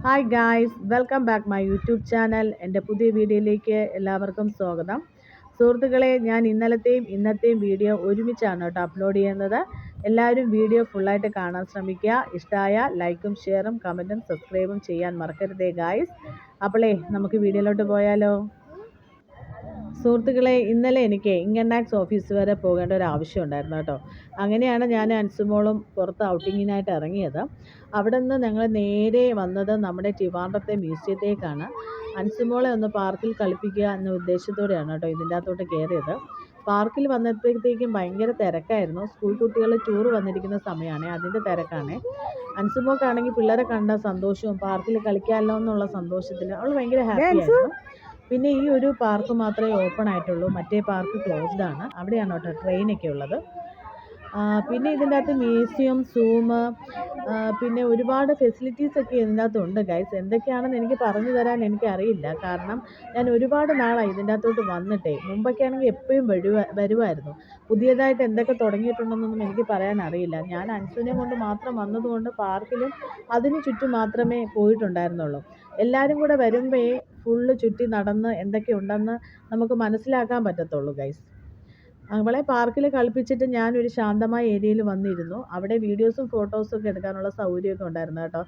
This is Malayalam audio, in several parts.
Hi guys, welcome back my YouTube channel. എൻ്റെ പുതിയ വീഡിയോയിലേക്ക് എല്ലാവർക്കും സ്വാഗതം. സുഹൃത്തുക്കളെ, ഞാൻ ഇന്നലത്തെയും ഇന്നത്തെയും വീഡിയോ ഒരുമിച്ചാണ് കേട്ടോ അപ്ലോഡ് ചെയ്യുന്നത്. എല്ലാവരും വീഡിയോ ഫുള്ളായിട്ട് കാണാൻ ശ്രമിക്കുക. ഇഷ്ടമായ ലൈക്കും ഷെയറും കമൻറ്റും സബ്സ്ക്രൈബും ചെയ്യാൻ മറക്കരുതേ ഗായ്സ്. അപ്പോളേ നമുക്ക് വീഡിയോയിലോട്ട് പോയാലോ. സുഹൃത്തുക്കളെ, ഇന്നലെ എനിക്ക് ഇൻകം ടാക്സ് ഓഫീസ് വരെ പോകേണ്ട ഒരു ആവശ്യം ഉണ്ടായിരുന്നു കേട്ടോ. അങ്ങനെയാണ് ഞാൻ അൻസുമോളും പുറത്ത് ഔട്ടിങ്ങിനായിട്ട് ഇറങ്ങിയത്. അവിടെ നിന്ന് ഞങ്ങൾ നേരെ വന്നത് നമ്മുടെ ട്രിവാൻഡ്രത്തെ മ്യൂസിയത്തേക്കാണ്. അൻസുമോളെ ഒന്ന് പാർക്കിൽ കളിപ്പിക്കുക എന്ന ഉദ്ദേശത്തോടെയാണ് കേട്ടോ ഇതിൻ്റെ അകത്തോട്ട് കയറിയത്. പാർക്കിൽ വന്നപ്പോഴത്തേക്കും ഭയങ്കര തിരക്കായിരുന്നു. സ്കൂൾ കുട്ടികൾ ടൂർ വന്നിരിക്കുന്ന സമയമാണ്, അതിൻ്റെ തിരക്കാണ്. അൻസുമോക്കാണെങ്കിൽ പിള്ളേരെ കണ്ട സന്തോഷവും പാർക്കിൽ കളിക്കാമല്ലോ എന്നുള്ള സന്തോഷത്തിൽ അവൾ ഭയങ്കര ഹാപ്പിയായിരുന്നു. പിന്നെ ഈ ഒരു പാർക്ക് മാത്രമേ ഓപ്പൺ ആയിട്ടുള്ളൂ, മറ്റേ പാർക്ക് ക്ലോസ്ഡ് ആണ്. അവിടെയാണ് കേട്ടോ ട്രെയിനൊക്കെ ഉള്ളത്. പിന്നെ ഇതിൻ്റെ അകത്ത് മ്യൂസിയം, സൂം, പിന്നെ ഒരുപാട് ഫെസിലിറ്റീസൊക്കെ ഇതിൻ്റെ അകത്തുണ്ട് ഗൈസ്. എന്തൊക്കെയാണെന്ന് എനിക്ക് പറഞ്ഞു തരാൻ എനിക്കറിയില്ല, കാരണം ഞാൻ ഒരുപാട് നാളായി ഇതിൻ്റെ അകത്തോട്ട് വന്നിട്ടേ. മുമ്പൊക്കെ ആണെങ്കിൽ എപ്പോഴും വരുമായിരുന്നു. പുതിയതായിട്ട് എന്തൊക്കെ തുടങ്ങിയിട്ടുണ്ടെന്നൊന്നും എനിക്ക് പറയാൻ അറിയില്ല. ഞാൻ അൻസുവിനെ കൊണ്ട് മാത്രം വന്നതുകൊണ്ട് പാർക്കിലും അതിന് ചുറ്റും മാത്രമേ പോയിട്ടുണ്ടായിരുന്നുള്ളൂ. എല്ലാവരും കൂടെ വരുമ്പോഴേ ഫുള്ള് ചുറ്റി നടന്ന് എന്തൊക്കെയുണ്ടെന്ന് നമുക്ക് മനസ്സിലാക്കാൻ പറ്റത്തുള്ളൂ ഗൈസ്. അവളെ പാർക്കിൽ കളിപ്പിച്ചിട്ട് ഞാനൊരു ശാന്തമായ ഏരിയയിൽ വന്നിരുന്നു. അവിടെ വീഡിയോസും ഫോട്ടോസും ഒക്കെ എടുക്കാനുള്ള സൗകര്യമൊക്കെ ഉണ്ടായിരുന്നു കേട്ടോ.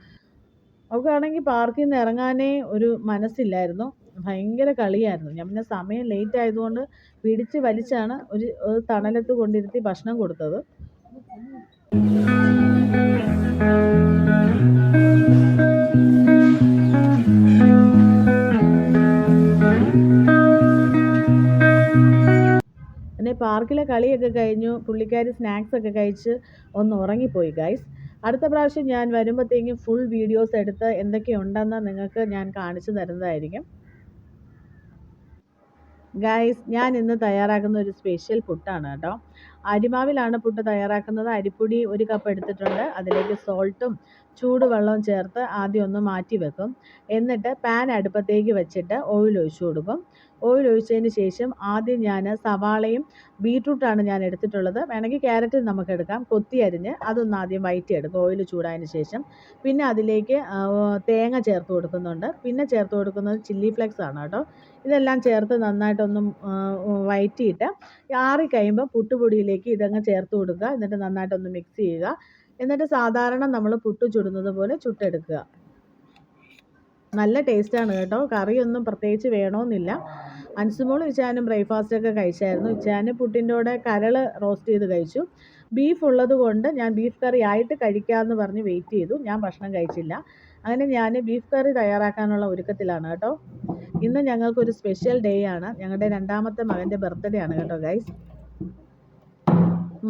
അവൾക്കാണെങ്കിൽ പാർക്കിൽ നിന്ന് ഇറങ്ങാനേ ഒരു മനസ്സില്ലായിരുന്നു, ഭയങ്കര കളിയായിരുന്നു. ഞാൻ പിന്നെ സമയം ലേറ്റ് ആയതുകൊണ്ട് പിടിച്ച് വലിച്ചാണ് ഒരു തണലത്ത് കൊണ്ടിരുത്തി ഭക്ഷണം കൊടുത്തത്. പിന്നെ പാർക്കിലെ കളിയൊക്കെ കഴിഞ്ഞു. പുള്ളിക്കാരി സ്നാക്സൊക്കെ കഴിച്ച് ഒന്ന് ഉറങ്ങിപ്പോയി ഗൈസ്. അടുത്ത പ്രാവശ്യം ഞാൻ വരുമ്പോഴത്തേക്കും ഫുൾ വീഡിയോസ് എടുത്ത് എന്തൊക്കെയുണ്ടെന്ന് നിങ്ങൾക്ക് ഞാൻ കാണിച്ചു തരുന്നതായിരിക്കും ഗൈസ്. ഞാൻ ഇന്ന് തയ്യാറാക്കുന്ന ഒരു സ്പെഷ്യൽ പുട്ടാണ് കേട്ടോ. അരിമാവിലാണ് പുട്ട് തയ്യാറാക്കുന്നത്. അരിപ്പൊടി 1 കപ്പ് എടുത്തിട്ടുണ്ട്. അതിലേക്ക് സോൾട്ടും ചൂടുവെള്ളവും ചേർത്ത് ആദ്യം ഒന്ന് മാറ്റി വെക്കും. എന്നിട്ട് പാൻ അടുപ്പത്തേക്ക് വെച്ചിട്ട് ഓയിൽ ഒഴിച്ചു കൊടുക്കും. ഓയിൽ ഒഴിച്ചതിന് ശേഷം ആദ്യം ഞാൻ സവാളയും ബീട്രൂട്ടാണ് ഞാൻ എടുത്തിട്ടുള്ളത്. വേണമെങ്കിൽ ക്യാരറ്റ് നമുക്ക് എടുക്കാം. കൊത്തി അരിഞ്ഞ് അതൊന്ന് ആദ്യം വഴറ്റിയെടുക്കും ഓയിൽ ചൂടായതിന് ശേഷം. പിന്നെ അതിലേക്ക് തേങ്ങ ചേർത്ത് കൊടുക്കുന്നുണ്ട്. പിന്നെ ചേർത്ത് കൊടുക്കുന്നത് ചില്ലി ഫ്ലേക്സ് ആണ് കേട്ടോ. ഇതെല്ലാം ചേർത്ത് നന്നായിട്ടൊന്ന് വഴറ്റിയിട്ട് ആറിക്കഴിയുമ്പോൾ പുട്ടുപൊടിയിലേക്ക് ഇതങ്ങ് ചേർത്ത് കൊടുക്കുക. എന്നിട്ട് നന്നായിട്ടൊന്ന് മിക്സ് ചെയ്യുക. എന്നിട്ട് സാധാരണ നമ്മൾ പുട്ട് ചുടുന്നത് പോലെ ചുട്ടെടുക്കുക. നല്ല ടേസ്റ്റാണ് കേട്ടോ. കറിയൊന്നും പ്രത്യേകിച്ച് വേണമെന്നില്ല. അൻസുമോളും ഇച്ചാനും ബ്രേക്ക്ഫാസ്റ്റൊക്കെ കഴിച്ചായിരുന്നു. ഇച്ചാന് പുട്ടിൻ്റെ കൂടെ കരൾ റോസ്റ്റ് ചെയ്ത് കഴിച്ചു. ബീഫ് ഉള്ളത് കൊണ്ട് ഞാൻ ബീഫ് കറി ആയിട്ട് കഴിക്കാമെന്ന് പറഞ്ഞ് വെയിറ്റ് ചെയ്തു. ഞാൻ ഭക്ഷണം കഴിച്ചില്ല. അങ്ങനെ ഞാൻ ബീഫ് കറി തയ്യാറാക്കാനുള്ള ഒരുക്കത്തിലാണ് കേട്ടോ. ഇന്ന് ഞങ്ങൾക്കൊരു സ്പെഷ്യൽ ഡേ ആണ്. ഞങ്ങളുടെ 2ാമത്തെ മകൻ്റെ ബർത്ത്ഡേ ആണ് കേട്ടോ ഗൈസ്.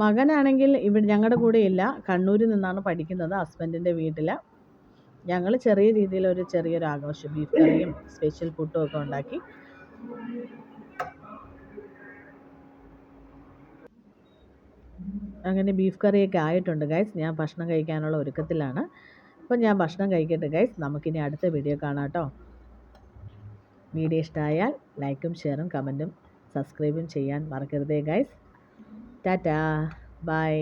മകനാണെങ്കിൽ ഇവിടെ ഞങ്ങളുടെ കൂടെ ഇല്ല, കണ്ണൂരിൽ നിന്നാണ് പഠിക്കുന്നത്, ഹസ്ബൻഡിൻ്റെ വീട്ടിൽ. ഞങ്ങൾ ചെറിയ രീതിയിൽ ചെറിയൊരു ആഘോഷം, ബീഫ് കറിയും സ്പെഷ്യൽ പുട്ടും ഒക്കെ ഉണ്ടാക്കി. അങ്ങനെ ബീഫ് കറിയൊക്കെ ആയിട്ടുണ്ട് ഗൈസ്. ഞാൻ ഭക്ഷണം കഴിക്കാനുള്ള ഒരുക്കത്തിലാണ്. അപ്പം ഞാൻ ഭക്ഷണം കഴിക്കട്ടെ ഗൈസ്. നമുക്കിനി അടുത്ത വീഡിയോ കാണാം കേട്ടോ. വീഡിയോ ഇഷ്ടമായാൽ ലൈക്കും ഷെയറും കമൻറ്റും സബ്സ്ക്രൈബും ചെയ്യാൻ മറക്കരുതേ ഗൈസ്. ടാറ്റാ, ബൈ.